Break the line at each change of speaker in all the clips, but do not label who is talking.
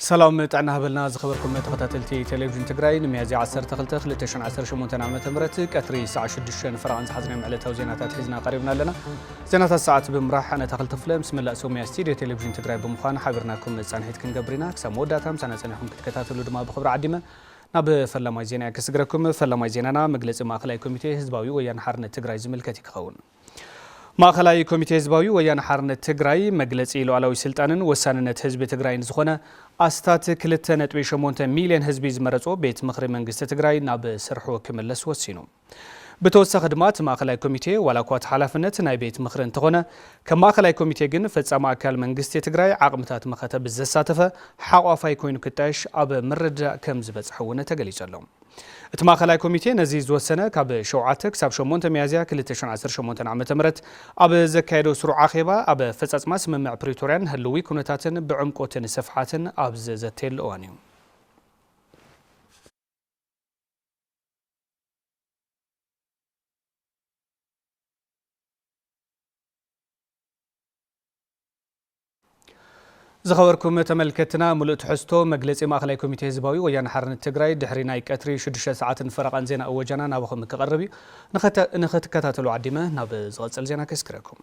سلام تعنا هبلنا زخبركم تخطاتلتي تلفزيون تግራይ ንሚያዝያ 12 2018 ዓመተ ምህረት ቀትሪ ሰዓት 6 ፍራንስ ሓዝና ዕለታዊ ዜናታት ሒዝና ቀሪብና ኣለና ዜናታት ሰዓት ብምራሕ ኣነ ተኸልተ ፍለም ስምላእ ሶምያ ስቱዲዮ ቴሌቪዥን ትግራይ ብምዃን ሓቢርናኩም ጻንሒት ክንገብርና ክሳብ መወዳእታ ምሳና ጸኒሕኩም ክትከታተሉ ድማ ብኽብሪ ዓዲመ ናብ ፈላማይ ዜና ክስግረኩም ፈላማይ ዜናና መግለጺ ማእከላይ ኮሚቴ ህዝባዊ ወያነ ሓርነት ትግራይ ዝምልከት ይክኸውን ማእከላይ ኮሚቴ ህዝባዊ ወያነ ሓርነት ትግራይ መግለጺ ሉዓላዊ ስልጣንን ወሳንነት ህዝቢ ትግራይን ዝኾነ ኣስታት 2.8 ሚልዮን ህዝቢ ዝመረጾ ቤት ምኽሪ መንግስቲ ትግራይ ናብ ስርሑ ክምለስ ወሲኑ ብተወሳኺ ድማ ማእከላይ ኮሚቴ ዋላኳት ሓላፍነት ናይ ቤት ምኽሪ እንተኾነ ከም ማእከላይ ኮሚቴ ግን ፈጻሚ ኣካል መንግስቲ ትግራይ ዓቕምታት መኸተብ ዘሳተፈ ሓቋፋይ ኮይኑ ክጣሽ ኣብ ምርዳእ ከም ዝበጽሕ እውን ተገሊጹ እቲ ማእከላይ ኮሚቴ ነዚ ዝወሰነ ካብ 7 ክሳብ 8 ሚያዝያ 2018 ዓ.ም ኣብ ዘካየዶ ስሩዕ ኣኼባ ኣብ ፈጻጽማ ስምምዕ ፕሪቶርያን ህልዊ ኩነታትን ብዕምቆትን ስፍሓትን ኣብ ዘተየሉ እዋን እዩ زخبركم تملكتنا ملؤت حستو مجلس ماخلاي كوميتي هزباوي ويان حرن تجراي دحرينا يكتري 6 ساعات فرقان زينا اوجانا نابخم كقربي نخت كتاتلو عديمه ناب زغصل زينا كسكركم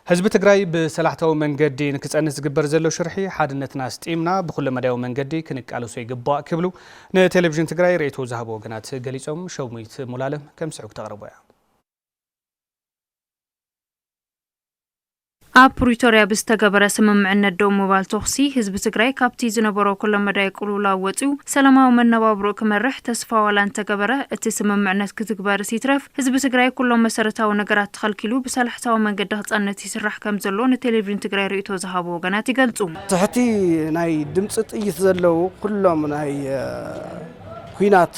حزب تجراي بسلاحتو منجدي نكصنس زغبر زلو شرحي حادنتنا استيمنا بكل مداو منجدي كنقالو سو يغبا كبلو نتلفزيون تجراي ريتو زهبو غنات غليصوم شوميت مولالم كم سعوك تقربوا
ኣብ ፕሪቶሪያ ብዝተገበረ ስምምዕነት ደው ምባል ተኽሲ ህዝቢ ትግራይ ካብቲ ዝነበሮ ኩሉ መዳይ ቁልውላ ወፂኡ ሰላማዊ መነባብሮ ክመርሕ ተስፋ ዋላን ተገበረ እቲ ስምምዕነት ክትግበር ሲትረፍ ህዝቢ ትግራይ ኩሎም መሰረታዊ ነገራት ተኸልኪሉ ብሰላሕታዊ መንገዲ ክጻነት ይስራሕ ከም ዘሎ ንቴሌቪዥን ትግራይ ርእቶ ዝሃቦ ወገናት ይገልጹ
ትሕቲ ናይ ድምጽ ጥይት ዘለው ኩሎም ናይ ኩናት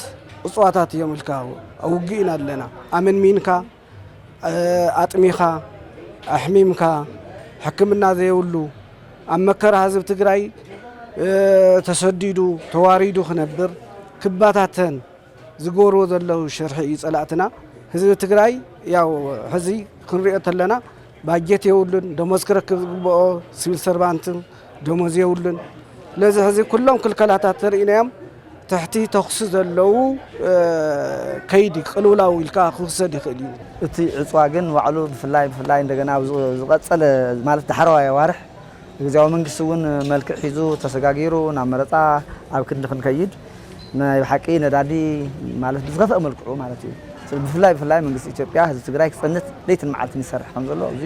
እጽዋታት እዮም ልካው ኣውጊእና ኣለና ኣመን ሚንካ ኣጥሚኻ ኣሕሚምካ حكمنا ذي يقولوا أما كره حزب تجراي تسديدو تواريدو خنبر كباتاتن زغورو ذلو شرحي صلاتنا حزب تجراي ياو حزي كنريت لنا باجيت يقولون دمسكرك سيل سربانتن دموز يقولون لذا حزي كلهم كل كلاتات ترينام تحتي تخصص ذلو كيدي قلولاو الكا خصدي خليو
እቲ ዕጽዋግን ዋዕሉ ብፍላይ እንደገና ዝቀጸለ ማለት ተሐራዋይ ዋርሕ ግዜያዊ መንግስቲ እውን መልክዕ ሒዙ ተሰጋጊሩ ናብ መረጻ ኣብ ክንዲ ክንከይድ ናይ ሓቂ ነዳዲ ማለት ዝኸፈ መልክዑ ማለት እዩ ብፍላይ መንግስቲ ኢትዮጵያ ህዝቢ ትግራይ ክጸንት ለይትን መዓልትን ይሰርሕ ከም ዘሎ እዚ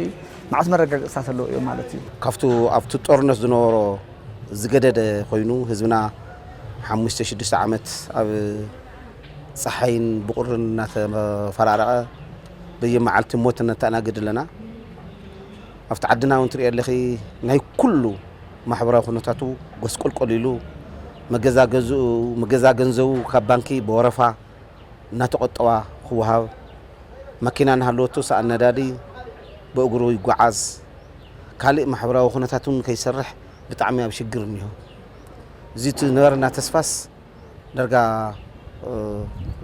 ማዕስ መረጋገጽታት ኣሎ እዩ ማለት እዩ
ካብቱ ኣብቱ ጦርነት ዝነበሮ ዝገደደ ኮይኑ ህዝብና 5-6 ዓመት ኣብ ፀሓይን ብቁርን እናተፈራረቀ بيمعلت موت نتانا قد لنا افتعدنا ونتري اللي ناي كله محبره خنوتاتو غسقل قليلو مغزا ገንዘው ከባንኪ በወረፋ እናተቆጠዋ خوሃብ መኪናን ሃሎቱ ሳነዳዲ በእግሩ ይጓዓዝ ካልእ محبره خنوتاتون ከይሰርሕ ብጣዕሚ ኣብ ሽግር ነው ዚት ነበርና ተስፋስ ደርጋ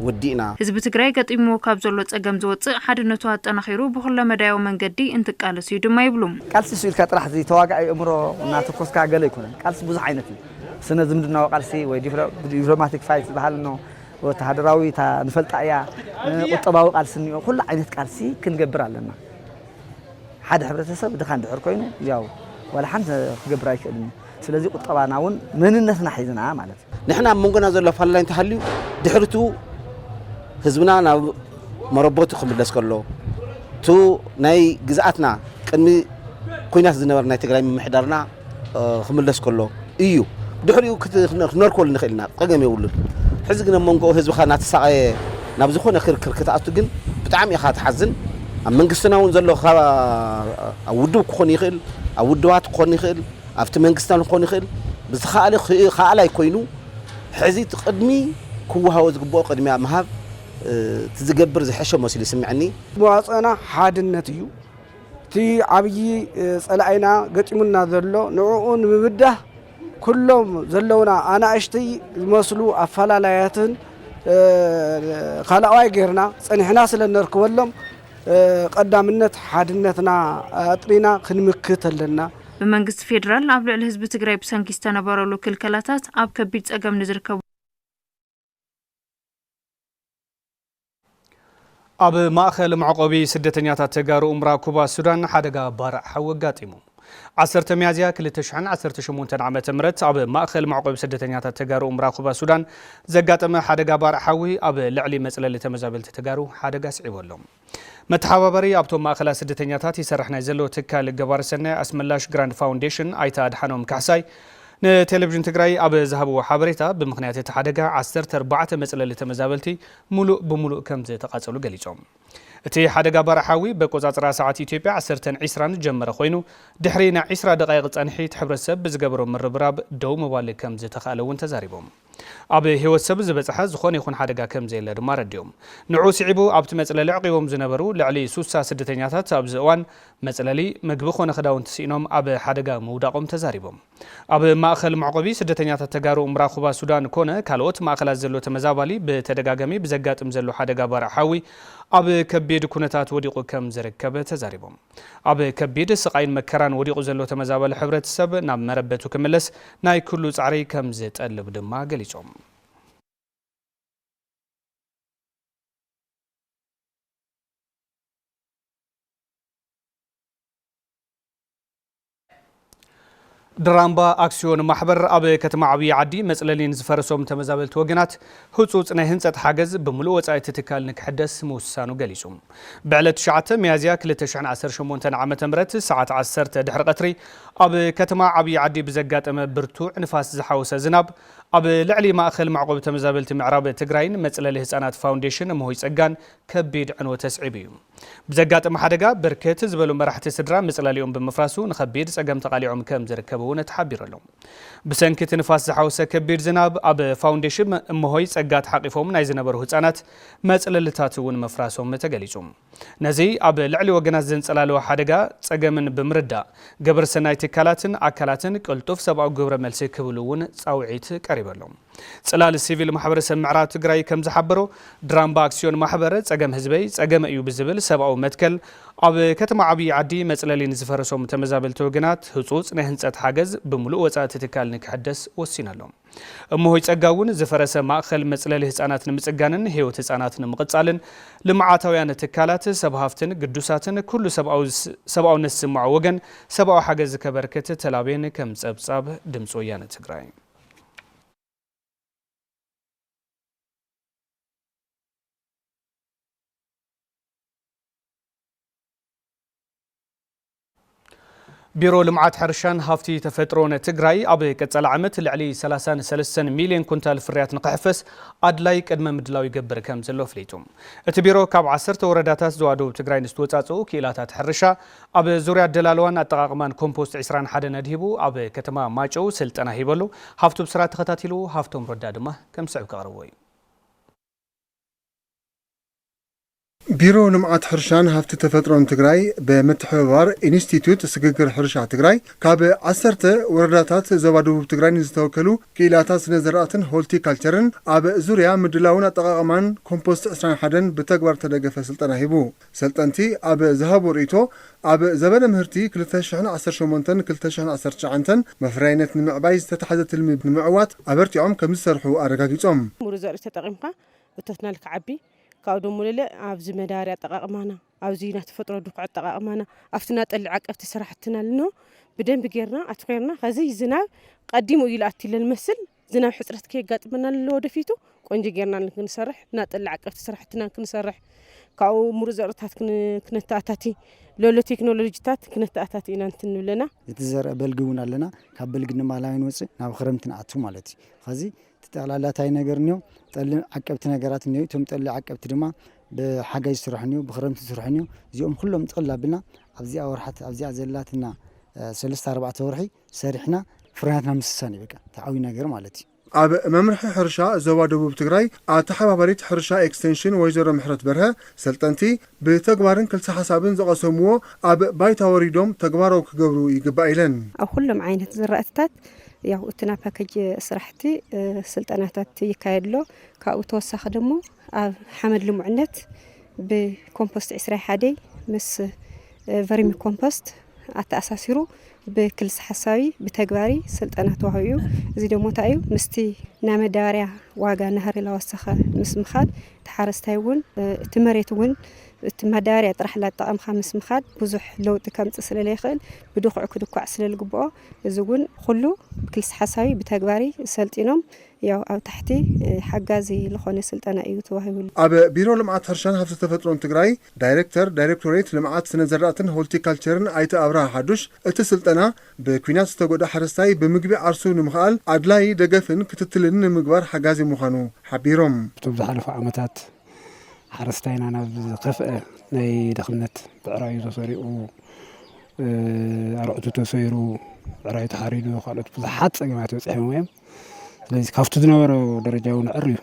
ودينا
ህዝቢ ትግራይ ገጢሙ ካብ ዘሎ ጸገም ዝወጽእ ሓድነቱ ኣጠናኺሩ ብኹሉ መዳያዊ መንገዲ እንትቃለስ እዩ ድማ ይብሉም
ቃልሲ ስኢልካ ጥራሕ እዚ ተዋጋዒ እምሮ እናተኮስካ ገለ ይኮነን ቃልሲ ብዙሕ ዓይነት እዩ ስነ ዝምድናዊ ቃልሲ ወይ ዲፕሎማቲክ ፋይት ዝበሃል ነው ወተሃደራዊ ንፈልጣያ ቁጠባዊ ቃልሲ ነው ኩሉ ዓይነት ቃልሲ ክንገብር ኣለና ሓደ ሕብረተሰብ ድኻ እንድሕር ኮይኑ ያው ወላ ሓንቲ ክገብር ኣይክእልን ስለዚህ ቁጠባናውን መንነትና ሒዝና ማለት
ንሕና መንጎና ዘሎ ፈላይን ተሃልዩ ድሕርቱ ህዝብና ናብ መረቦቱ ክምለስ ከሎ ቱ ናይ ግዛኣትና ቅድሚ ኩናት ዝነበረ ናይ ትግራይ ምሕዳርና ክምለስ ከሎ እዩ ድሕሪኡ ክነርኮል ንኽእልና ቀገም ይውልን ሕዚ ግን መንጎ ህዝብኻ ናተሳቀየ ናብ ዝኾነ ክርክር ክትኣቱ ግን ብጣዕሚ ኢኻ ትሓዝን ኣብ መንግስትና እውን ዘሎ ኣብ ውድብ ክኾን ይኽእል ኣብ ውድባት ክኾን ይኽእል ኣብቲ መንግስታን ክኾን ይኽእል ብዝኻኣለ ኻኣላይ ኮይኑ ሕዚ ቅድሚ ክወሃቦ ዝግብኦ ቅድሚያ መሃብ ትዝገብር ዝሕሾ መስሊ ይስምዓኒ
መዋፅና ሓድነት እዩ እቲ ዓብይ ጸላኢና ገጢሙና ዘሎ ንዑኡን ምብዳህ ኩሎም ዘለውና ኣናእሽተይ ዝመስሉ ኣፈላላያትን ካልኣዋይ ጌርና ጸኒሕና ስለነርክበሎም ቀዳምነት ሓድነትና ኣጥሪና ክንምክት ኣለና
بمنግስት ፌደራል ኣብ ልዕሊ ህዝቢ ትግራይ ብሰንኪ ዝተነበረሉ ክልከላታት ኣብ ከቢድ ጸገም ንዝርከቡ
ኣብ ማእኸል መዕቆቢ ስደተኛታት ተጋሩ ኡምራ ኩባ ሱዳን ሓደጋ ባርዕ ሓዊ ኣጋጢሙ 10 ሚያዝያ 2018 ዓመተ ምህረት ኣብ ማእኸል መዕቆቢ ስደተኛታት ተጋሩ ኡምራ ኩባ ሱዳን ዘጋጠመ ሓደጋ ባርዕ ሓዊ ኣብ ልዕሊ መጽለሊ ተመዛበልቲ ተጋሩ ሓደጋ ስዒቦሎም መተሓባበሪ ኣብቶም ማእኸላት ስደተኛታት ይሰርሕ ናይ ዘሎ ትካል ገባር ሰናይ ኣስመላሽ ግራንድ ፋውንዴሽን ኣይታ ኣድሓኖም ካሕሳይ ንቴሌቪዥን ትግራይ ኣብ ዝሃብዎ ሓበሬታ ብምኽንያት እቲ ሓደጋ 14 መጽለሊ ተመዛበልቲ ሙሉእ ብሙሉእ ከም ዝተቃጸሉ ገሊጾም እቲ ሓደጋ ባርሓዊ በቆጻጽራ ሰዓት ኢትዮጵያ 10:20 ጀመረ ኮይኑ ድሕሪ ናይ 20 ደቂቕ ጸንሒት ሕብረተሰብ ብዝገበሮ ምርብራብ ደው ምባል ከም ዝተኻእለ እውን ተዛሪቦም ኣብ ህይወት ሰብ ዝበጽሐ ዝኾነ ይኹን ሓደጋ ከም ዘየለ ድማ ረድዮም ንዑ ስዒቡ ኣብቲ መጽለሊ ዕቂቦም ዝነበሩ ልዕሊ 60 ስደተኛታት ኣብ ዝእዋን መጽለሊ ምግቢ ኾነ ክዳውንቲ ሲኢኖም ኣብ ሓደጋ ምውዳቆም ተዛሪቦም ኣብ ማእኸል መዕቆቢ ስደተኛታት ተጋሩ ኡምራ ኩባ ሱዳን ኮነ ካልኦት ማእኸላት ዘሎ ተመዛባሊ ብተደጋጋሚ ብዘጋጥም ዘሎ ሓደጋ ባርሓዊ ኣብ ከቢድ ኩነታት ወዲቁ ከም ዝርከበ ተዛሪቦም ኣብ ከቢድ ስቃይን መከራን ወዲቁ ዘሎ ተመዛባሊ ሕብረተሰብ ናብ መረበቱ ክምለስ ናይ ኩሉ ጻዕሪ ከም ዝጠልብ ድማ ገሊጾም ድራምባ አክሲዮን ማሕበር ኣብ ከተማ ዓብይ ዓዲ መጽለሊን ዝፈረሶም ተመዛበልቲ ወገናት ህጹጽ ናይ ህንጸት ሓገዝ ብምሉእ ወጻኢ ትካል ንክሕደስ ምውሳኑ ገሊጹ ብዕለት 9 ሚያዝያ 2018 ዓመተ ምህረት ሰዓት 10 ድሕሪ ቀትሪ ኣብ ከተማ ዓብይ ዓዲ ብዘጋጠመ ብርቱዕ ንፋስ ዝሓወሰ ዝናብ ኣብ ልዕሊ ማእኸል መዕቆቢ ተመዛበልቲ ምዕራብ ትግራይን መጽለሊ ህፃናት ፋውንዴሽን እምሆይ ጸጋን ከቢድ ዕንወት ተስዒቡ እዩ ብዘጋጠመ ሓደጋ በርከት ዝበሉ መራሕቲ ስድራ መጽለሊኦም ብምፍራሱ ንከቢድ ጸገም ተቃሊዖም ከም ዝርከቡ እውን ተሓቢሮሎም ብሰንኪት ንፋስ ዝሓወሰ ከቢድ ዝናብ ኣብ ፋውንዴሽን እምሆይ ጸጋ ተሓቂፎም ናይ ዝነበሩ ህፃናት መጽለሊታት እውን መፍራሶም ተገሊጹ ነዚ ኣብ ልዕሊ ወገናት ዘንጸላለወ ሓደጋ ጸገምን ብምርዳእ ገበር ሰናይ ትካላትን ኣካላትን ቅልጡፍ ሰብኣዊ ግብረ መልሲ ክብሉ እውን ጻውዒት ቀሪበሎም ጽላል ሲቪል ማሕበረሰብ ምዕራብ ትግራይ ከም ዝሓበሮ ድራምባ አክሲዮን ማሕበር ጸገም ህዝበይ ጸገም እዩ ብዝብል ሰብኣዊ መትከል ኣብ ከተማ ዓብይ ዓዲ መጽለሊን ዝፈረሶም ተመዛበልቲ ወገናት ህጹጽ ናይ ህንጸት ሓገዝ ብምሉእ ወጻኢ ትካል ንክሕደስ ወሲናሎም እምሆይ ጸጋውን ዝፈረሰ ማእኸል መጽለሊ ህፃናት ንምጽጋንን ህይወት ህፃናት ንምቕጻልን ልምዓታውያን ትካላት ሰብ ሃፍትን ቅዱሳትን ኩሉ ሰብኣውነት ዝስምዖ ወገን ሰብኣዊ ሓገዝ ከበርክት ተላቤን ከም ጸብጻብ ድምፂ ወያነ ትግራይ ቢሮ ልምዓት ሕርሻን ሃፍቲ ተፈጥሮን ትግራይ ኣብ ቀጻሊ ዓመት ልዕሊ 33 ሚልዮን ኩንታል ፍርያት ንኽሕፈስ ኣድላይ ቅድመ ምድላው ይገብር ከም ዘሎ ፍሊጡ እቲ ቢሮ ካብ 10 ወረዳታት ዝዋደው ትግራይ ንዝተወጻጸኡ ክኢላታት ሕርሻ ኣብ ዙርያ ደላልዋን ኣጠቃቅማን ኮምፖስት 21 ነድሂቡ ኣብ ከተማ ማጨው ስልጠና ሂበሉ ሃፍቱ ብስራ ተኸታቲሉ ሃፍቶም ረዳ ድማ ከም ስዕብ ከቕርቦ እዩ
ቢሮ ልምዓት ሕርሻን ሃፍቲ ተፈጥሮን ትግራይ በመተሓባበር ኢንስቲትዩት ስግግር ሕርሻ ትግራይ ካብ 10 ወረዳታት ዞባ ደቡብ ትግራይ ዝተወከሉ ክኢላታት ስነ ዘርአትን ሆርቲካልቸርን ኣብ ዙርያ ምድላውን ኣጠቃቅማን ኮምፖስት 21 ብተግባር ተደገፈ ስልጠና ሂቡ ሰልጠንቲ ኣብ ዝሃቡ ርእቶ ኣብ ዘበነ ምህርቲ 2018-2019 መፍራይነት ንምዕባይ ዝተተሓዘ ትልሚ ንምዕዋት ኣበርቲዖም ከም ዝሰርሑ ኣረጋጊጾም
ሙሩ ዘርኢ ተጠቂምካ እተትናል ከዓቢ ካብ ደሞ ለለ ኣብዚ መዳርያ ኣጠቃቅማና ኣብዚ ናተፈጥሮ ድኩዕ ኣጠቃቅማና ኣብትና ጠሊ ዓቀብቲ ስራሕትና ልኖ ብደንብ ጌርና ኣትኮርና ከዚ ዝናብ ቀዲሙ ኢሉ ኣትይለን መስል ዝናብ ሕጽረት ከይጋጥመና ለወደፊቱ ቆንጆ ጌርና ክንሰርሕ ናጠሊ ዓቀብቲ ስራሕትና ክንሰርሕ ካብ ሙሩ ዘርታት ክነታኣታቲ ሎሎ ቴክኖሎጂታት ክነታኣታቲ ኢና እንትንብለና
እቲ ዘርአ በልግውን ኣለና ካብ በልግ ንማላይ ንወፅእ ናብ ክረምቲ ንኣቱ ማለት እዩ ከዚ ተጠላላታይ ነገር ነው ጠሊ ዓቀብቲ ነገራት ነው ቶም ጠሊ ዓቀብቲ ድማ ብሓጋይ ስራሕኒው ብክረምቲ ስራሕኒው እዚኦም ኩሎም ጥቅላብልና ኣብዚኣ ወርሓት ኣብዚኣ ዘላትና 3-4 ወርሒ ሰሪሕና ፍራናትና ምስሳን ይበቃ ተዓዊ ነገር ማለት እዩ
ኣብ መምርሒ ሕርሻ ዞባ ደቡብ ትግራይ ኣተሓባበሪት ሕርሻ ኤክስቴንሽን ወይዘሮ ምሕረት በርሀ ሰልጠንቲ ብተግባርን ክልተ ሓሳብን ዘቐሰምዎ ኣብ ባይታ ወሪዶም ተግባራዊ ክገብሩ ይግባእ ኢለን
ኣብ ኩሎም ዓይነት ዝራእትታት ያው እትና ፓኬጅ ስራሕቲ ስልጠናታት ይካየድሎ ካብኡ ተወሳኺ ደሞ ኣብ ሓመድ ልሙዕነት ብኮምፖስት 21 ምስ ቨርሚ ኮምፖስት ኣተኣሳሲሩ بكلس حسابي بتجباري سلطنة وهيو زي دو متايو مستي نامداريا واقع نهر لوسخة مسمخاد تحارس تايون تمريتون تمداريا طرح لا طقم خمس مخاد بزح لو تكم تصل ليخل بدوخ عكدو كعسل الجبؤ زون خلو بكلس حسابي بتجباري سلطينهم ያው ኣብ ታሕቲ ሓጋዚ ለኾነ ስልጠና እዩ ተዋሂቡ
ኣብ ቢሮ ልምዓት ሕርሻን ሃብቲ ተፈጥሮን ትግራይ ዳይሬክቶሬት ልምዓት ስነ ዘራእትን ሆርቲካልቸርን ኣይተ ኣብርሃ ሓዱሽ እቲ ስልጠና ብኩናት ዝተጎዳ ሓረስታይ ብምግቢ ዓርሱ ንምኽኣል ኣድላይ ደገፍን ክትትልን ንምግባር ሓጋዚ ምዃኑ ሓቢሮም
እቶም ዝሓለፉ ዓመታት ሓረስታይና ናብ ዝኸፍአ ናይ ደኽነት ብዕራዩ ተሰሪኡ ኣርዑቱ ተሰይሩ ብዕራዩ ተሓሪዱ ካልኦት ብዙሓት ፀገማት በፂሖም እዮም ስለዚህ ካፍቱ ዝነበረ ደረጃው ንዕርዩ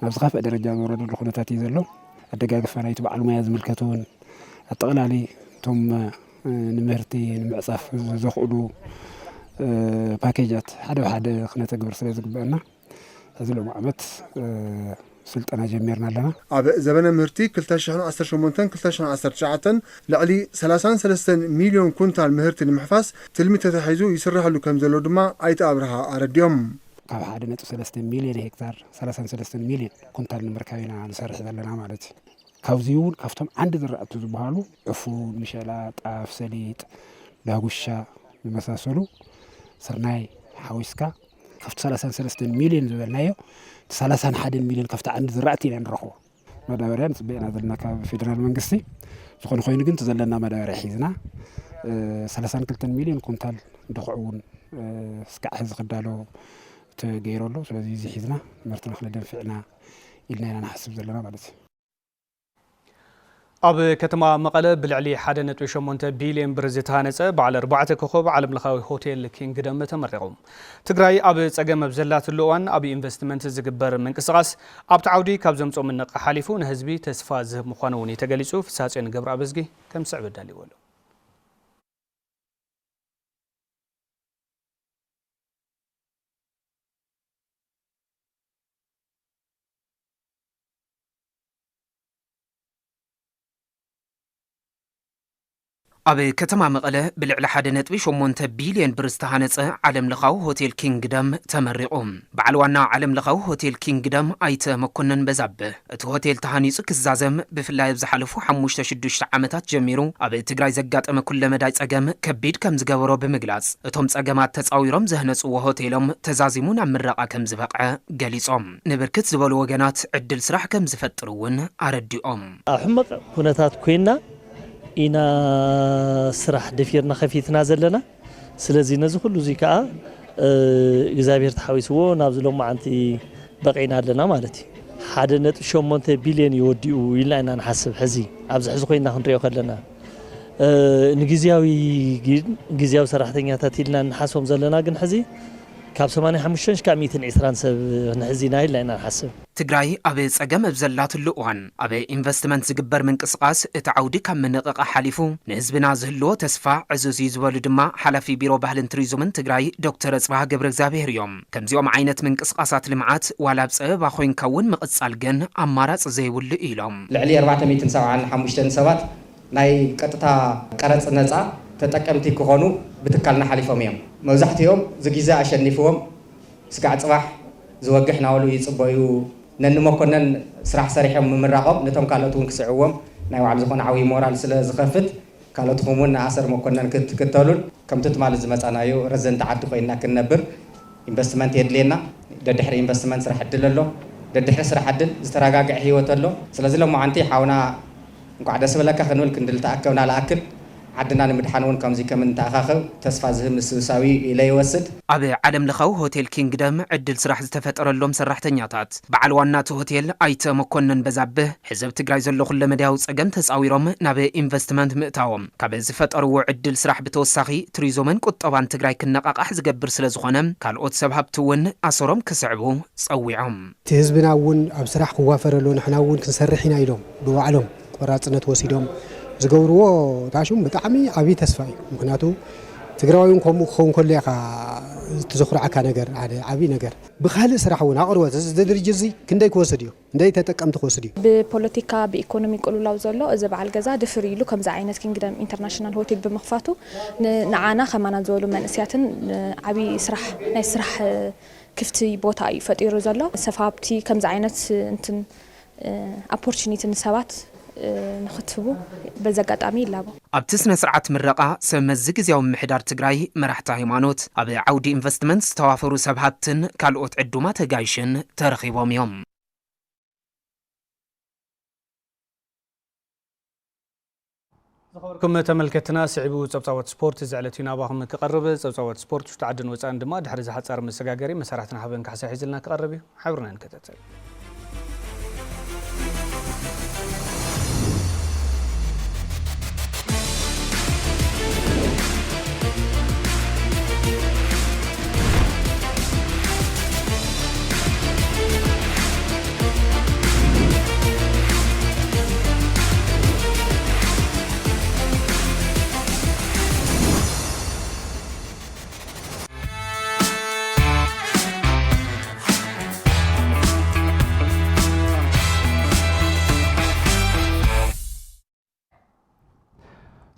ናብ ዝኸፍአ ደረጃ ዝወረደሉ ኩነታት እዩ ዘሎ ኣደጋግፋ ናይቲ በዓል ሞያ ዝምልከቱን ኣጠቕላሊ እቶም ንምህርቲ ንምዕፃፍ ዘኽእሉ ፓኬጃት ሓደ ብሓደ ክነተግብር ስለ ዝግበአና እዚ ሎሚ ዓመት ስልጠና ጀሚርና ኣለና
ኣብ ዘበነ ምህርቲ 2018-2019 ልዕሊ 33 ሚሊዮን ኩንታል ምህርቲ ንምሕፋስ ትልሚ ተታሒዙ ይስራሕሉ ከም ዘሎ ድማ ኣይተ ኣብርሃ ኣረድዮም
ካብ 1.3 ሚሊዮን ሄክታር 33 ሚሊዮን ኩንታል ንምርካብ ኢና ንሰርሕ ዘለና ማለት እዩ ካብዚ እውን ካብቶም ዓንዲ ዝራእቲ ዝበሃሉ ዕፉን ምሸላ ጣፍ ሰሊጥ ዳጉሻ ዝመሳሰሉ ስርናይ ሓዊስካ ካብቲ 33 ሚሊዮን ዝበልናዮ 31 ሚሊዮን ከፍታ ዓንዲ ዝራእቲ ኢና ንረኽቦ መዳበርያ ንፅበየና ዘለና ካብ ፌደራል መንግስቲ ዝኾነ ኮይኑ ግን ተዘለና መዳበርያ ሒዝና 32 ሚሊዮን ኩንታል ድኹዕ እውን ስካዕ ሕዚ ክዳሎ ተገይረሎ ስለዚ እዚ ሒዝና ምህርቲ ንክነደንፍዕና ኢልና ኢና ንሓስብ ዘለና ማለት እዩ
ኣብ ከተማ መቐለ ብልዕሊ 1.8 ቢልዮን ብር ዝተሃነፀ በዓል 4 ኮኸብ ዓለም ለኻዊ ሆቴል ኪንግደም ተመሪቖም ትግራይ ኣብ ፀገም ኣብ ዘላትሉ እዋን ኣብ ኢንቨስትመንት ዝግበር ምንቅስቓስ ኣብቲ ዓውዲ ካብ ዘምፅኦ ምንቕ ሓሊፉ ንህዝቢ ተስፋ ዝህብ ምዃኑ እውን ተገሊጹ ፍሳጼን ገብረ ኣበዝጊ ከም ስዕብ ዳሊዎ ኣሎ
ኣብ ከተማ መቐለ ብልዕሊ 1.8 ቢልዮን ብር ዝተሃነፀ ዓለም ለኻዊ ሆቴል ኪንግደም ተመሪቑ በዓል ዋና ዓለም ለኻዊ ሆቴል ኪንግደም ኣይተ መኮነን በዛብህ እቲ ሆቴል ተሃኒፁ ክዛዘም ብፍላይ ኣብ ዝሓለፉ 5-6 ዓመታት ጀሚሩ ኣብ ትግራይ ዘጋጠመ ኩለ መዳይ ፀገም ከቢድ ከም ዝገበሮ ብምግላጽ እቶም ፀገማት ተፃዊሮም ዘህነፅዎ ሆቴሎም ተዛዚሙ ናብ ምረቓ ከም ዝበቕዐ ገሊፆም ንብርክት ዝበሉ ወገናት ዕድል ስራሕ ከም ዝፈጥሩ እውን ኣረዲኦም
ኣብ ሕመቕ ኩነታት ኮይና ኢና ስራሕ ደፊርና ከፊትና ዘለና ስለዚ ነዚ ኩሉ እዚ ከዓ እግዚአብሔር ተሓዊስዎ ናብ ዝሎም ማዓንቲ በቂና ኣለና ማለት እዩ 1.8 ቢልዮን ይወዲኡ ኢልና ኢና ንሓስብ ሕዚ ኣብዚ ሕዚ ኮይና ክንሪኦ ከለና ንግዚያዊ ሰራሕተኛታት ኢልና ንሓስቦም ዘለና ግን ሕዚ ካብ 85 ካብ 120 ሰብ ንሕዚና ኢልና ኢና ንሓስብ
ትግራይ ኣብ ፀገም ኣብ ዘላትሉ እዋን ኣብ ኢንቨስትመንት ዝግበር ምንቅስቓስ እቲ ዓውዲ ካብ መነቐቓ ሓሊፉ ንህዝብና ዝህልዎ ተስፋ ዕዙዝ ዝበሉ ድማ ሓላፊ ቢሮ ባህልን ቱሪዝምን ትግራይ ዶክተር ኣጽባህ ገብረ እግዚአብሔር እዮም ከምዚኦም ዓይነት ምንቅስቓሳት ልምዓት ዋላ ብፀበባ ኮይንካ እውን ምቕፃል ግን ኣማራፂ ዘይብሉ ኢሎም
ልዕሊ 475 ሰባት ናይ ቀጥታ ቀረፅ ነፃ ተጠቀምቲ ክኾኑ ብትካልና ሓሊፎም እዮም መብዛሕትኦም ዝግዜ ኣሸኒፍዎም ስጋዕ ፅባሕ ዝወግሕ ናበሉ ይፅበዩ ነንመኮነን ስራሕ ሰሪሖም ምምራቆም ነቶም ካልኦት እውን ክስዕዎም ናይ ባዕሉ ዝኾነ ዓብዪ ሞራል ስለ ዝኸፍት ካልኦትኩም እውን ንኣሰር መኮነን ክትክተሉን ከምቲ ትማል ዝመፃናዮ ረዘንቲ ዓዲ ኮይና ክንነብር ኢንቨስትመንት የድልየና ደድሕሪ ኢንቨስትመንት ስራሕ ዕድል ኣሎ ደድሕሪ ስራሕ ዕድል ዝተረጋግዐ ሂወት ኣሎ ስለዚ ሎማዓንቲ ሓውና እንኳዕ ደስ በለካ ክንብል ክንድል ተኣከብና ለኣክል عدنا نمدحنون كمزي كمن تأخذ تصفى زهم السوساوي إلى يوسد.
أبي عالم لخو هوتيل كينغدم عدل سرح زتفتر اللوم سرح تنياتات. بعلوانات هوتيل أيت مكونن بزبه حزب تجري زلوا كل مداوس أجمت أويرم نبي إنفستمنت متاوم. كابز فتر وعدل سرح بتوسخي تريزومن كت طبعا تجري كنقاق أحز جبر سلز خنم كالأوت سبب تون أسرم كسعبو صويعم.
تهزبنا ون أبصراح كوافر لون إحنا ون كنسرحنا يلوم بوعلم وراتنا توسيدهم. زغورو تاشوم بتعمي أبي تسفاي مكناتو ትግራዋይን ከምኡ ክኸውን ከሎ ኢኻ ትዘኽርዓካ ነገር ዓብዪ ነገር ብካልእ ስራሕ እውን ኣቕርቦት እዚ ድርጅት እዚ ክንደይ ክወስድ እዩ እንደይ ተጠቀምቲ ክወስድ እዩ
ብፖለቲካ ብኢኮኖሚ ቅልውላው ዘሎ እዚ በዓል ገዛ ድፍር ኢሉ ከምዚ ዓይነት ኪንግደም ኢንተርናሽናል ሆቴል ብምኽፋቱ ንዓና ከማና ዝበሉ መንእስያትን ዓብዪ ስራሕ ናይ ስራሕ ክፍቲ ቦታ እዩ ፈጢሩ ዘሎ ሰፋብቲ ከምዚ ዓይነት እንትን ኦፖርቹኒቲ ንሰባት ንኽትቡ በዚ ኣጋጣሚ ይላቦ
ኣብቲ ስነ ስርዓት ምረቓ ሰብ መዚ ግዜያዊ ምምሕዳር ትግራይ መራሕቲ ሃይማኖት ኣብ ዓውዲ ኢንቨስትመንት ዝተዋፈሩ ሰብ ሃብትን ካልኦት ዕዱማት ተጋይሽን ተረኺቦም እዮም
ዝኸበርኩም ተመልከትና ስዒቡ ፀብፃወት ስፖርት ዝዕለት ናባኹም ክቐርብ ፀብፃወት ስፖርት ውሽጢ ዓድን ወፃእን ድማ ድሕሪ ዝሓፀረ መሰጋገሪ መሰራሕትና ሃበን ካሕሳይ ሒዝልና ክቐርብ እዩ ሓብርና ንከታተል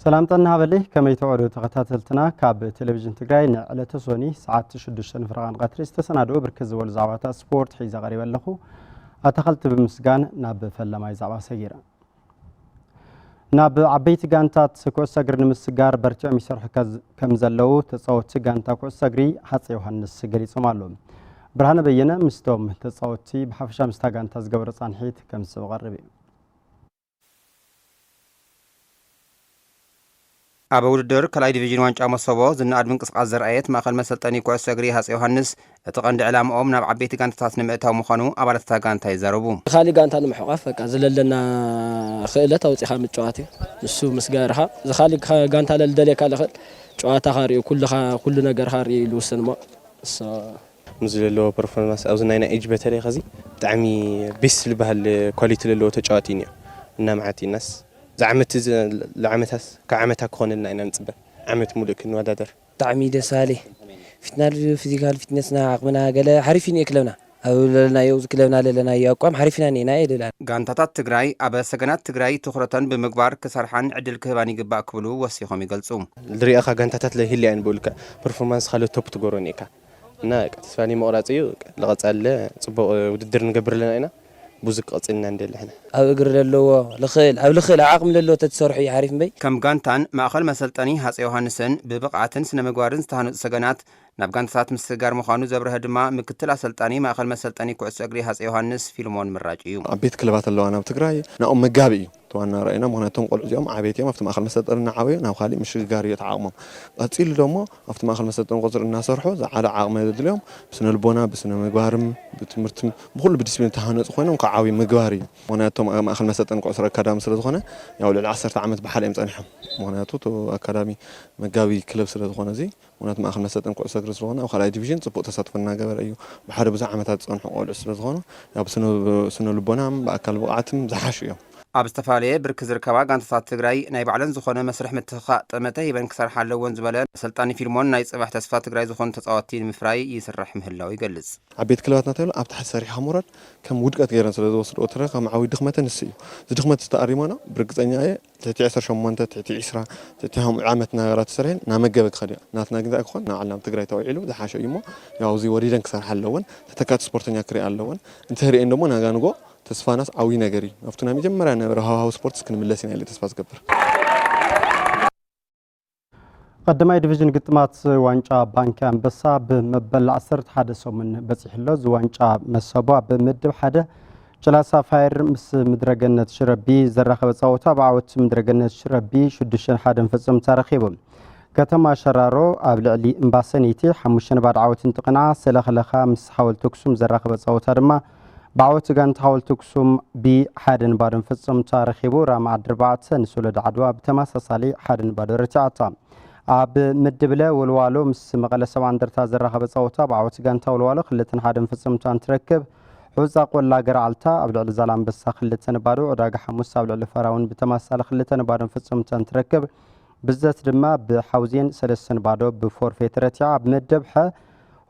سلامتنا هبلي كما يتوعدوا تغتاتلتنا كاب تلفزيون تግራይ ንዕለተ ሶኒ ሰዓት 6 ፍራን ቀትሪ ዝተሰናደው ብርክዝ ዝበሉ ዛዕባታ ስፖርት ሒዛ ቀሪበ ኣለኹ ኣተኸልቲ ብምስጋን ናብ ፈለማይ ዛዕባ ሰጊረ ናብ ዓበይቲ ጋንታት ኩዕሶ እግሪ ንምስጋር በርቲዖም ይሰርሑ ከም ዘለው ተፃወቲ ጋንታ ኩዕሶ እግሪ ሃፀይ ዮሃንስ ገሊፆም ኣለዉ ብርሃነ በየነ ምስቶም ተፃወቲ ብሓፈሻ ምስታ ጋንታ ዝገበረ ፃንሒት ከም ዝቀርብ እዩ
ኣብ ውድድር ከላይ ዲቪዥን ዋንጫ መሰቦ ዝናኣድ ምንቅስቃስ ዘርአየት ማእኸል መሰልጠኒ ኩዕሶ እግሪ ሃፀይ ዮሃንስ እቲ ቀንዲ ዕላምኦም ናብ ዓበይቲ ጋንታታት ንምእታው ምዃኑ ኣባላት እታ ጋንታ ይዛረቡ
ካሊእ ጋንታ ንምሕቋፍ በቃ ዘለለና ክእለት ኣውፂኻ ምጭዋት እዩ ንሱ ምስ ገርኻ ዝኻሊእ ጋንታ ለልደልየካ ልኽእል ጨዋታ ካርዩ ኩሉ ነገር ካርዩ ልውስን ሞ
ምስ ዘለዎ ፐርፎርማንስ ኣብዚ ናይና ኤጅ በተለይ ኸዚ ብጣዕሚ ቤስ ዝበሃል ኳሊቲ ዘለዎ ተጫዋቲ እዩ እናማዓት ናስ زعمت لعمتها كعمتها كوننا إن نصبر عمت ملك نودادر
طعمي دسالي فتنال فيزيكال فتنسنا عقمنا قال حرفين يكلونا أو لنا يوز كلونا لنا يقوم حرفين نينا إلى
غانتات تግራይ ኣብ ሰገናት ትግራይ ትኹረተን ብምግባር ክሰርሓን ዕድል ክህባን ይግባእ ክብሉ ወሲኾም ይገልጹ
ድሪኣኻ ጋንታታት ለህልያን ብልካ ፐርፎርማንስ ካለ ቶፕ ትጎሮኒካ እና ተስፋኒ መቁራጽ እዩ ለቀጻለ ጽቡቕ ውድድር ንገብር ለና ኢና بوزك قصينا ندل احنا
او اقر للو لخيل عقم للو تتسرحي عارف بي
كم غانتان ماخل مسلطني ሃፀይ ዮሃንስን ببقعتن ስነ ምግባርን ዝተሃነፁ ሰገናት ናብ ጋንታታት ምስጋር ምዃኑ ዘብረህ ድማ ምክትል አሰልጣኒ ማእኸል መሰልጠኒ ኩዕሶ እግሪ ሃፀይ ዮሃንስ ፊልሞን ምራጭ እዩ
አቤት ክለባት ኣለዋ ናብ ትግራይ ናኦም መጋቢ እዩ ተዋና ራእይና ምክንያቱም ቆልዑ እዚኦም ዓበይት እዮም ኣብቲ ማእኸል መሰልጠኒ ዓበዩ ናብ ካሊእ ምሽግጋር እዩ ተዓቕሞም ቀፂሉ ደሞ ኣብቲ ማእኸል መሰልጠኒ ቁፅር እናሰርሑ ዝዓለ ዓቕሚ የድልዮም ብስነ ልቦና ብስነ ምግባርም ብትምህርትም ብኩሉ ብዲስፕሊን ተሃነፁ ኮይኖም ከዓብይ ምግባር እዩ ምክንያቱም ማእኸል መሰልጠኒ ቁፅር ኣካዳሚ ስለ ዝኾነ ያው ልዕሊ 10 ዓመት ብሓደ እዮም ፀኒሖም ምክንያቱ ኣካዳሚ መጋቢ ክለብ ስለ ዝኾነ እዚ ምክንያቱ ማእኸል መሰልጠኒ ኩዕሶ እግሪ ስለሆነ ኣብ ካልኣይ ዲቪዥን ፅቡቅ ተሳትፎ እናገበረ እዩ ብሓደ ብዙሕ ዓመታት ዝፀንሑ ቆልዑ ስለ ዝኾኑ ያው ብስነ ልቦናም ብኣካል ብቕዓትም ዝሓሹ እዮም
ኣብ ዝተፋለየ ብርክ ዝርከባ ጋንታታት ትግራይ ናይ ባዕለን ዝኾነ መስርሕ ምትኽኻእ ጥመተ ሂበን ክሰርሓ ኣለወን ዝበለ ሰልጣኒ ፊልሞን ናይ ፅባሕ ተስፋ ትግራይ ዝኾኑ ተፃወቲ ንምፍራይ ይስራሕ ምህላው ይገልጽ
ዓበይቲ ክለባትና ተብሎ ኣብ ታሕቲ ሰሪሕካ ምውራድ ከም ውድቀት ገይረን ስለ ዝወስድኦ ትረ ከም ዓብዪ ድኽመተ ንስ እዩ እዚ ድኽመት ዝተኣሪሞና ብርግፀኛ እየ ትሕቲ 18 ትሕቲ 20 ትሕቲ ዓመት ነገራት ተሰሪሐን ናመገበ ክኸድ እያ ናትና ግን ክኾን ንዓልና ትግራይ ተባዒሉ ዝሓሸ እዩ ሞ ያው እዚ ወዲደን ክሰርሓ ኣለወን ተተካቲ ስፖርተኛ ክሪአ ኣለወን እንተሪአን ደሞ ናጋንጎ ተስፋናስ ዓዊ ነገር እዩ ኣብቲ ናይ መጀመርያ ነበረ ሃዋሃው ስፖርት ክንምለስ ኢና ኢለ ተስፋ ዝገብር
ቀዳማይ ዲቪዥን ግጥማት ዋንጫ ባንኪ አንበሳ በመበል 11 ሰሙን በጽሕሎ ዝዋንጫ መሰቧ በምድብ ሓደ ጨላሳ ፋይር ምስ ምድረገነት ሽረቢ ዘራኸበ ጻወታ በዓወት ምድረገነት ሽረቢ 6-1 ፍጽም ተረኺቦም ከተማ ሸራሮ ኣብ ልዕሊ እምባሰኒቲ 5 ባድ ዓወትን ጥቕና ሰለኸለኻ ምስ ሓወልቲ ኣክሱም ዘራኸበ ጻወታ ድማ بعوت جانت حاول تقسم بحدن بارن فتصم تاريخيبو رام عدربعت نسولد عدوا بتماس صالي حدن بارن رتعتا عب مدبله والوالو مس مقاله 7 درتا زرخه بصوتا بعوت جانت والوالو خلتن حدن فتصم تركب حوزا قولا قرعلتا ابلع الزلام بس خلتن بارو عداق حمص ابلع الفراون بتماس خلتن بارن فتصم تركب ብዘት ድማ ብሓውዜን 3-0 ብፎርፌት ረቲዓ ብመደብ ሐ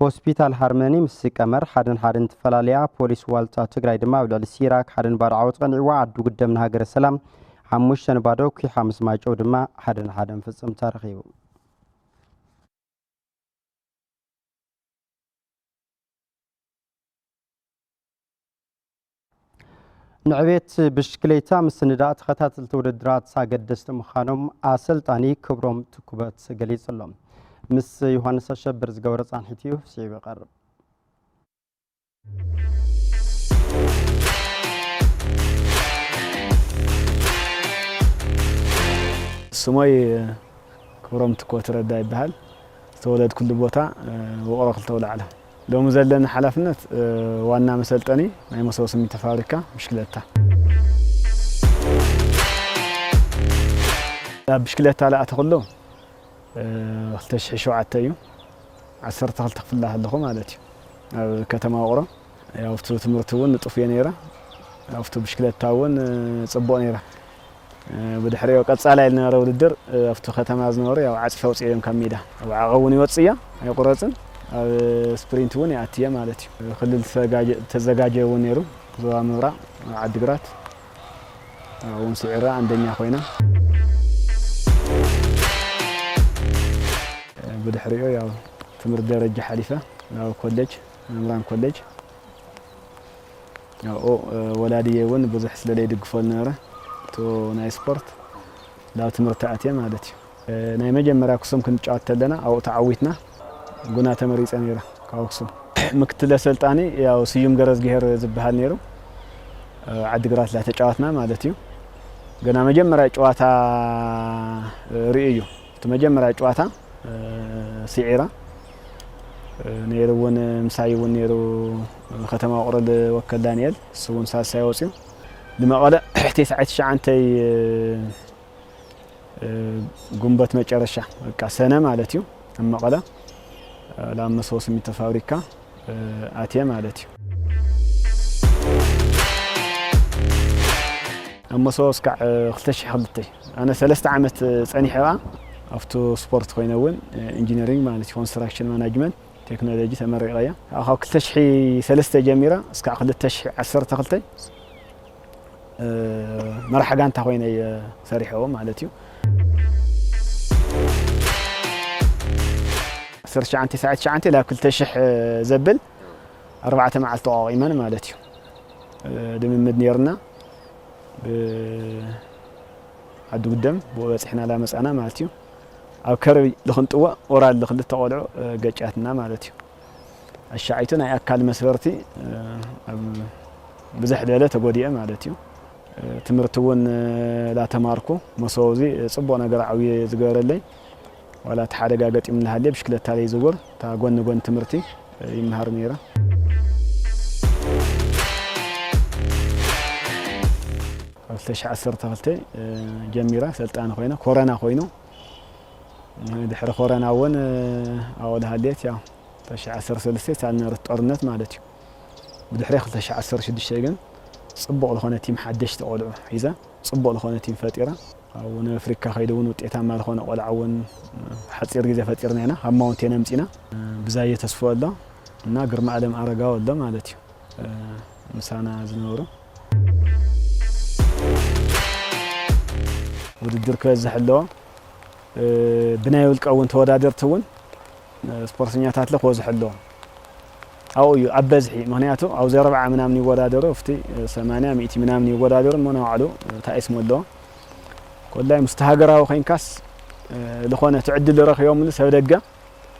ሆስፒታል ሃርመኒ ምስ ቀመር 1-1 ተፈላለያ ፖሊስ ዋልታ ትግራይ ድማ ብልዕሊ ሲራክ 1-0 ዓወት ቀንዒዋ ዓዱ ግደም ንሃገረ ሰላም 5-0 ኩሓ ምስ ማይጨው ድማ 1-1 ፍጽም ተረኺቡ ንዕቤት ብሽክሌታ ምስ ንዳእ ተኸታተልቲ ውድድራት ሳገደስቲ ምዃኖም ኣሰልጣኒ ክብሮም ትኩበት ገሊጹሎም ምስ ዮሐንስ አሸብር ዝገበረ ጻንሒት እዩ ሲዕብ ይቐርብ
ስሞይ ክብሮም ትኩበት ረዳ ይበሃል ተወለድ ኩሉ ቦታ ወቕሮ ክልተ ውላዕለ ሎሚ ዘለና ሓላፍነት ዋና መሰልጠኒ ናይ መሰቦ ስሚንቶ ፋብሪካ ብሽክሌታ ብሽክሌታ ላእተ ኩሉ 2007 እዩ 12 ክፍላ ኣለኹ ማለት እዩ ኣብ ከተማ ወቕሮ ያው ፍቱ ትምህርቲ እውን ንጡፍ እየ ነይረ ያው ፍቱ ብሽክሌታ እውን ጽቡቕ ነይረ ብድሕሪኡ ቀጻላይ ዝነበረ ውድድር ኣብቲ ከተማ ዝነበረ ያው ዓጽፈ ውፅኦም ካብ ሜዳ ኣብ ዓቐውን ይወፅያ ኣይቁረፅን ኣብ ስፕሪንት እውን ያትየ ማለት እዩ ክልል ተዘጋጀየ እውን ነይሩ ዞባ ምብራቕ ዓዲግራት እውን ስዒራ አንደኛ ኮይና بدحريو يا تمر درجة حليفة يا كولج ممران كولج يا ولادي ون بزح سلالي دقفول نارة تو ناي سبورت لا تمر تأتي مالتي ناي مجمرة كسوم كنت جات لنا أو تعويتنا قلنا تمريز أميرة كاوكسوم مكتلة سلطاني يا سيوم جرز جهر زبها نيرو عدقرات لا تجاتنا مالتي قلنا مجمرة جواتا رئيو تمجمرة جواتا سعيرة نيرون مسايون نيرو ختم أقرد وكل دانيال سون ساسا وسيو لما قال حتى ساعات شعنتي قنبت مجرشة كسنة مالتيو أما قال لما صوص متفاوريكا آتيا مالتيو أما صوص كع اختش حلتي أنا 3 عامات صني حوا أفتو سبورت خوينون انجينيرينج مالتي كونستراكشن مانجمنت تكنولوجي تمرقيا اخو كلتشحي 3 جميره اسكع 10 تخلتي مرحا غانتا خويني سريحو مالتي سرش عن 9 شعنتي لا كلتشح زبل 4 معلت قايمن مالتي دم مدنيرنا ب عدو قدام بوصحنا لا مسانا مالتي أو كربي لخنطوة ورا لخلت تقولع جاتنا مالتي الشعيتنا أكل مسيرتي بزح دلالة تقودية مالتي تمرتون لا تماركو مصوزي صبونا قرعوي زجار اللي ولا تحرق قات من هاللي بشكل تالي زجور تاقون تمرتي يمهر ميرة قلتش 10 تغلتي جميرة سلطان خوينا كورونا خوينو دحر كورونا ون أول هالليت يا تش 10 سلسلة على نار الطرنات مالتي بدحر خلتش 10 شد الشيء صبوا لخونا تيم حدش تقولوا إذا صبوا لخونا تيم فاتيرة أو أفريقيا خيدون وتعتمد على خونا ولا عون حتصير جزء فاتيرنا هنا هم مونتين أمتينا بزاية تصفوا الله ناقر معلم أرجع ولا مالتي مسانا زنورو ودير كاز حلو بناي ولقون تودادر تون سبورتنياتات لك وز حلو او ابزحي مهنياتو او 4 منامن يودادرو فتي 8 100 منامن يودادرو منو علو تايسم ولو كلها مستهاجراو خينكاس لخونه تعدل رخ يوم سودقه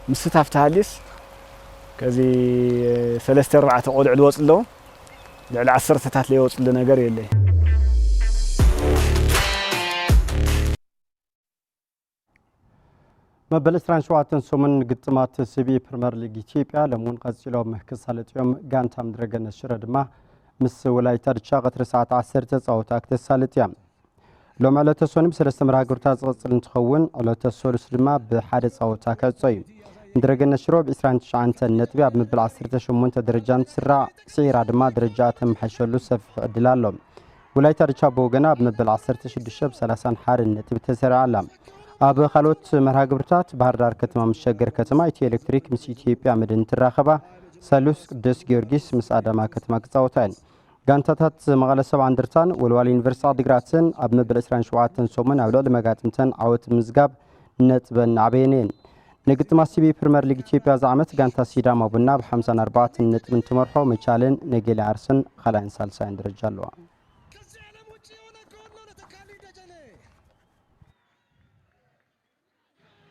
مستفتاليس كزي 3 4 قولع الوصلو على 10 ساعات لي وصل نجر يلي
مبل 27 سومن ግጥማት ሲቢ ፕሪሚየር ሊግ ኢትዮጵያ ለሙን ቀጽለው መክሳለጥዮም ጋንታም ድረገነ ሽረድማ ምስ ወላይታ ድቻ ቀትር ሰዓት 10 ተጻውታ ክተሳለጥያ ሎም ዕለተ ሶንም ሰለስተ መርሃ ግብርታ ዝቕጽል እንትኸውን ዕለተ ሶሉስ ድማ ብሓደ ጻውታ ከጽዩ ድረገነ ሽሮ ብ29 ነጥቢ ኣብ ምብል 18 ደረጃን ስራ ሲራ ድማ ደረጃ ተምሐሸሉ ሰፊሕ ዕድል ኣሎ ወላይታ ድቻ በወገና ኣብ ምብል 16 30 ነጥቢ ተሰሪዓላ ኣብ ካልኦት መርሃ ግብርታት ባህር ዳር ከተማ ምስ ሸገር ከተማ ኢትዮ ኤሌክትሪክ ምስ ኢትዮጵያ መድን ትራኸባ ሰሉስ ቅዱስ ጊዮርጊስ ምስ አዳማ ከተማ ክጻወታ እየን ጋንታታት መቐለ ሰብዓ እንደርታን ወልዋሎ ዩኒቨርሲቲ ዓዲግራትን ኣብ መበል 27 ሰሙን ኣብ ልዕሊ መጋጥምተን ዓወት ምዝጋብ ነጥበን ዓበየን ንግጥም ሲቢ ፕሪሚየር ሊግ ኢትዮጵያ ዝዓመት ጋንታ ሲዳማ ቡና ብ54 ነጥብ እንትመርሖ መቻልን ነጌሌ ዓርስን ካልኣይን ሳልሳይን ደረጃ ኣለዋ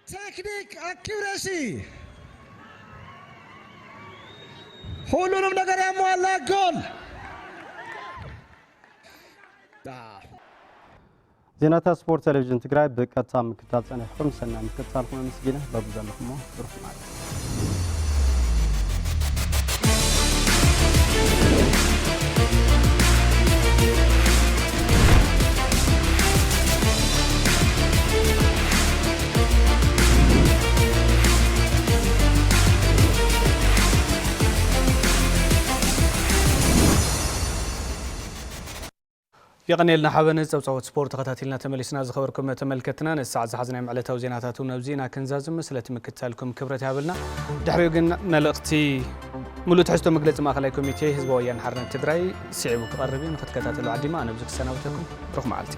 ቴክኒክ አኪውሬሲ ሁሉንም ነገር ያሟላ ጎል
ዜናታ ስፖርት ቴሌቪዥን ትግራይ በቀጥታ ምክታተል ጸናሕኩም ሰናይ ምክታተል ሆነ መስጊና በብዛለኩም ብሩክ ማለት
يقنيلنا حبنا زوجة سبورت قتاتلنا تملسنا زخبركم تملكتنا الساعة زحزنا معلتها وزيناتها ونبزينا كنزازم مسلة مكتالكم كبرت هابلنا دحريو نلقتي ملو تحستو مقلت ما خلايكم يتيه هزبوا ويان حرنا تدراي سعيبو قربين خد كتاتلو عديما أنا بزك السنة وتكم روح معالتي